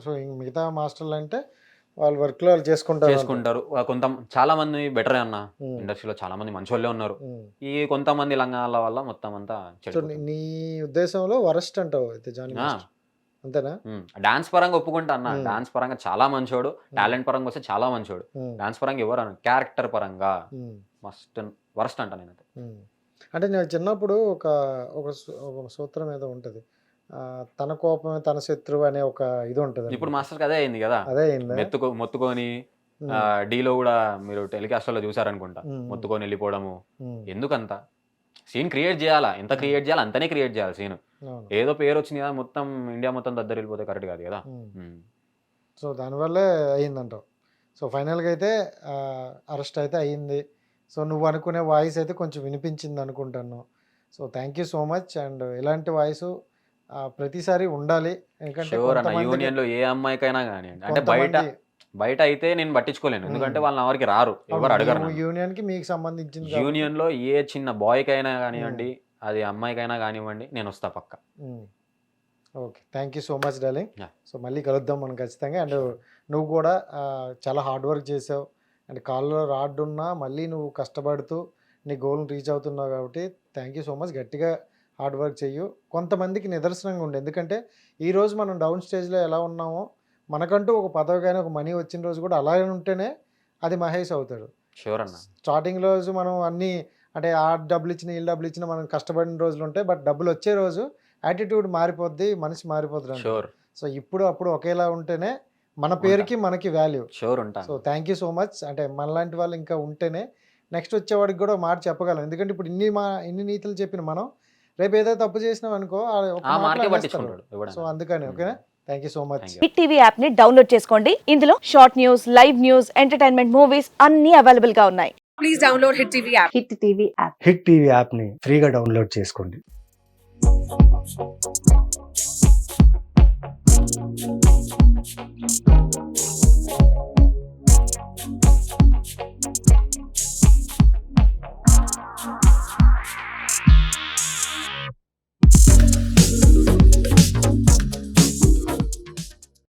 సో మిగతా మాస్టర్లు అంటే వాళ్ళు వర్క్లో వాళ్ళు చేసుకుంటారు. చాలా మంది బెటరే అన్న, ఇండస్ట్రీలో చాలా మంది మంచి వాళ్ళే ఉన్నారు, ఈ కొంతమంది లంగాల వల్ల మొత్తం అంతా. నీ ఉద్దేశంలో వరస్ట్ అంటావు అయితే జానీ మాస్టర్, అంతేనా? డాన్స్ పరంగా ఒప్పుకుంటా అన్న, డాన్స్ పరంగా చాలా మంచోడు, టాలెంట్ పరంగా వస్తే చాలా మంచోడు. డాన్స్ పరంగా ఎవరు అన్న, క్యారెక్టర్ పరంగా వరస్ట్ అంట నేనైతే. అంటే నేను చిన్నప్పుడు ఒక సూత్రం ఏదో ఉంటది, తన కోపమే తన శత్రువు అనే ఒక ఇది ఉంటది. ఇప్పుడు మాస్టర్ అదే అయింది కదా, అదే అయింది. మొత్తుకొని డీలో కూడా మీరు టెలికాస్ట్ లో చూసారనుకుంటా, మొత్తుకొని వెళ్ళిపోవడము. ఎందుకంత సీన్ క్రియేట్ చేయాలా, ఎంత క్రియేట్ చేయాలి అంతనే క్రియేట్ చేయాలి సీన్. ఏదో పేరు వచ్చింది కదా మొత్తం ఇండియా మొత్తం దద్దరు వెళ్ళిపోతే కరెక్ట్ కాదు కదా. సో దానివల్లే అయ్యిందంటావు. సో ఫైనల్గా అయితే అరెస్ట్ అయితే అయ్యింది. సో నువ్వు అనుకునే వాయిస్ అయితే కొంచెం వినిపించింది అనుకుంటాను. So thank you so much. And ఇలాంటి వాయిస్ ప్రతిసారి ఉండాలి, ఎందుకంటే యూనియన్ లో ఏ అమ్మాయికైనా కానివ్వండి, అంటే బయట అయితే నేను పట్టించుకోలేను, ఎందుకంటే వాళ్ళని ఎవరికి రారు, ఎవరు అడగరు. యూనియన్ కి మీకు సంబంధించింది యూనియన్ లో ఏ చిన్న బాయ్కి అయినా కానివ్వండి, అది అమ్మాయికైనా కానివ్వండి, నేను వస్తా పక్క. Okay, thank you so much darling. So మళ్ళీ కలుద్దాం మనం ఖచ్చితంగా. అండ్ నువ్వు కూడా చాలా హార్డ్ వర్క్ చేసావు, అండ్ కాల్లో రాడ్ ఉన్నా మళ్ళీ నువ్వు కష్టపడుతూ నీ గోల్ని రీచ్ అవుతున్నావు కాబట్టి థ్యాంక్ యూ సో మచ్. గట్టిగా హార్డ్ వర్క్ చెయ్యు. కొంతమందికి నిదర్శనంగా ఉండే, ఎందుకంటే ఈరోజు మనం డౌన్ స్టేజ్లో ఎలా ఉన్నామో మనకంటూ ఒక పదవి కానీ ఒక మనీ వచ్చిన రోజు కూడా అలాగే ఉంటేనే అది మహేష్ అవుతాడు. షూర్ అన్న. స్టార్టింగ్ రోజు మనం అన్నీ అంటే ఆ డబ్బులు ఇచ్చిన వీళ్ళు డబ్బులు ఇచ్చిన మనం కష్టపడిన రోజులు ఉంటాయి, బట్ డబ్బులు వచ్చే రోజు యాటిట్యూడ్ మారిపోద్ది, మనిషి మారిపోతుంది. సో ఇప్పుడు అప్పుడు ఒకేలా ఉంటేనే మన పేరుకి మనకి వాల్యూ. షూర్ ఉంటా. So thank you so much. అంటే మనలాంటి వాళ్ళు ఇంకా ఉంటేనే నెక్స్ట్ వచ్చేవాడికి కూడా మాట చెప్పగలం, ఎందుకంటే ఇప్పుడు ఇన్ని నీతులు చెప్పిన మనం రేపు ఏదో తప్పు చేసినాం అనుకో, సో అందుకని ఓకేనా. Thank you so much. Thank you. Hit TV app ని డౌన్లోడ్ చేసుకోండి. ఇందులో short news, live news, entertainment movies అన్ని అవైలబుల్ గా ఉన్నాయి. Please download Hit TV app. Hit TV app. Hit TV యాప్ని ఫ్రీగా డౌన్లోడ్ చేసుకోండి.